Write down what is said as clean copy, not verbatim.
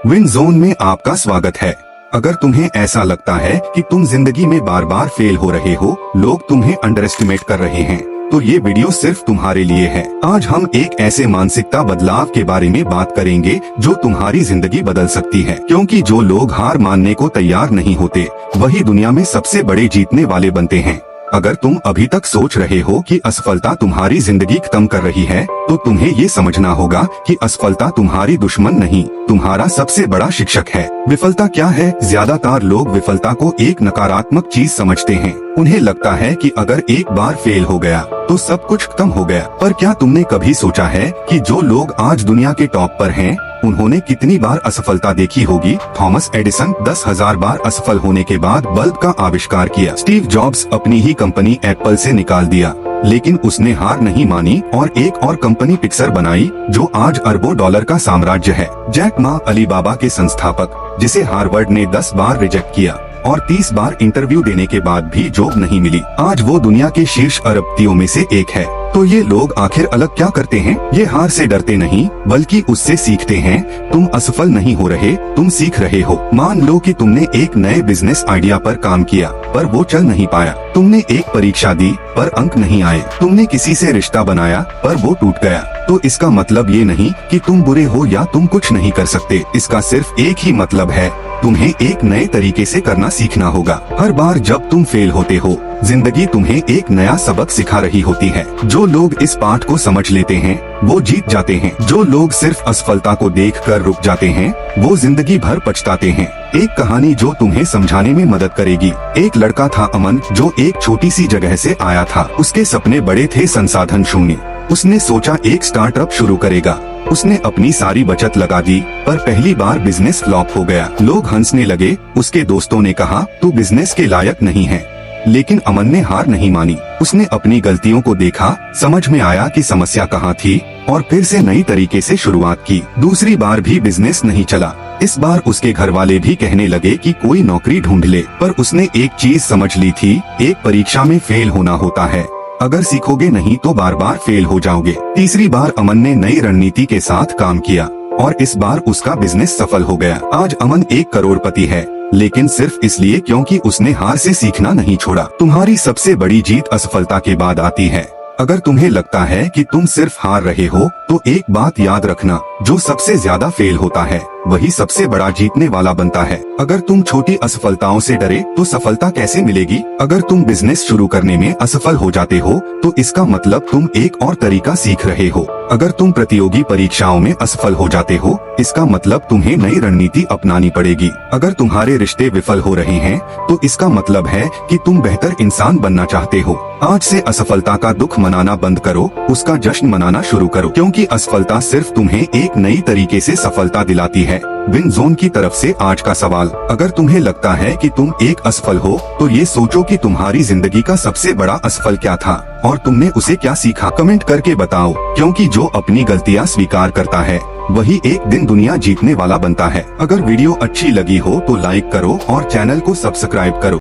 Win zone में आपका स्वागत है। अगर तुम्हें ऐसा लगता है कि तुम जिंदगी में बार बार फेल हो रहे हो, लोग तुम्हें अंडर एस्टिमेट कर रहे हैं, तो ये वीडियो सिर्फ तुम्हारे लिए है। आज हम एक ऐसे मानसिकता बदलाव के बारे में बात करेंगे जो तुम्हारी जिंदगी बदल सकती है, क्योंकि जो लोग हार मानने को तैयार नहीं होते वही दुनिया में सबसे बड़े जीतने वाले बनते हैं। अगर तुम अभी तक सोच रहे हो कि असफलता तुम्हारी जिंदगी खत्म कर रही है, तो तुम्हें ये समझना होगा कि असफलता तुम्हारी दुश्मन नहीं, तुम्हारा सबसे बड़ा शिक्षक है। विफलता क्या है? ज्यादातर लोग विफलता को एक नकारात्मक चीज समझते हैं। उन्हें लगता है कि अगर एक बार फेल हो गया तो सब कुछ खत्म हो गया। पर क्या तुमने कभी सोचा है कि जो लोग आज दुनिया के टॉप पर हैं, उन्होंने कितनी बार असफलता देखी होगी? थॉमस एडिसन 10,000 बार असफल होने के बाद बल्ब का आविष्कार किया। स्टीव जॉब्स अपनी ही कंपनी एप्पल से निकाल दिया, लेकिन उसने हार नहीं मानी और एक और कंपनी पिक्सर बनाई जो आज अरबों डॉलर का साम्राज्य है। जैक मा अलीबाबा के संस्थापक, जिसे हार्वर्ड ने 10 बार रिजेक्ट किया और 30 बार इंटरव्यू देने के बाद भी जॉब नहीं मिली, आज वो दुनिया के शीर्ष अरबपतियों में से एक है। तो ये लोग आखिर अलग क्या करते हैं? ये हार से डरते नहीं बल्कि उससे सीखते हैं। तुम असफल नहीं हो रहे, तुम सीख रहे हो। मान लो कि तुमने एक नए बिजनेस आइडिया पर काम किया पर वो चल नहीं पाया। तुमने एक परीक्षा दी पर अंक नहीं आए। तुमने किसी से रिश्ता बनाया पर वो टूट गया। तो इसका मतलब ये नहीं कि तुम बुरे हो या तुम कुछ नहीं कर सकते। इसका सिर्फ एक ही मतलब है, तुम्हें एक नए तरीके से करना सीखना होगा। हर बार जब तुम फेल होते हो, जिंदगी तुम्हें एक नया सबक सिखा रही होती है। जो लोग इस पाठ को समझ लेते हैं वो जीत जाते हैं। जो लोग सिर्फ असफलता को देखकर रुक जाते हैं वो जिंदगी भर पछताते हैं। एक कहानी जो तुम्हें समझाने में मदद करेगी। एक लड़का था अमन, जो एक छोटी सी जगह से आया था। उसके सपने बड़े थे, संसाधन शून्य। उसने सोचा एक स्टार्टअप शुरू करेगा। उसने अपनी सारी बचत लगा दी, पर पहली बार बिजनेस फ्लॉप हो गया। लोग हंसने लगे। उसके दोस्तों ने कहा, तू बिजनेस के लायक नहीं है। लेकिन अमन ने हार नहीं मानी। उसने अपनी गलतियों को देखा, समझ में आया कि समस्या कहाँ थी और फिर से नई तरीके से शुरुआत की। दूसरी बार भी बिजनेस नहीं चला। इस बार उसके घर वाले भी कहने लगे कि कोई नौकरी ढूंढ ले, पर उसने एक चीज समझ ली थी, एक परीक्षा में फेल होना होता है। अगर सीखोगे नहीं तो बार बार फेल हो जाओगे। तीसरी बार अमन ने नई रणनीति के साथ काम किया और इस बार उसका बिजनेस सफल हो गया। आज अमन 1 करोड़पति है, लेकिन सिर्फ इसलिए क्योंकि उसने हार से सीखना नहीं छोड़ा। तुम्हारी सबसे बड़ी जीत असफलता के बाद आती है। अगर तुम्हें लगता है कि तुम सिर्फ हार रहे हो, तो एक बात याद रखना, जो सबसे ज्यादा फेल होता है वही सबसे बड़ा जीतने वाला बनता है। अगर तुम छोटी असफलताओं से डरे तो सफलता कैसे मिलेगी? अगर तुम बिजनेस शुरू करने में असफल हो जाते हो तो इसका मतलब तुम एक और तरीका सीख रहे हो। अगर तुम प्रतियोगी परीक्षाओं में असफल हो जाते हो, इसका मतलब तुम्हें नई रणनीति अपनानी पड़ेगी। अगर तुम्हारे रिश्ते विफल हो रहे हैं तो इसका मतलब है कि तुम बेहतर इंसान बनना चाहते हो। आज से असफलता का दुख मनाना बंद करो, उसका जश्न मनाना शुरू करो, क्योंकि असफलता सिर्फ तुम्हें एक नई तरीके से सफलता दिलाती है। विन जोन की तरफ से आज का सवाल, अगर तुम्हें लगता है कि तुम एक असफल हो, तो ये सोचो कि तुम्हारी जिंदगी का सबसे बड़ा असफल क्या था और तुमने उसे क्या सीखा। कमेंट करके बताओ, क्योंकि जो अपनी गलतियाँ स्वीकार करता है वही एक दिन दुनिया जीतने वाला बनता है। अगर वीडियो अच्छी लगी हो तो लाइक करो और चैनल को सब्सक्राइब करो।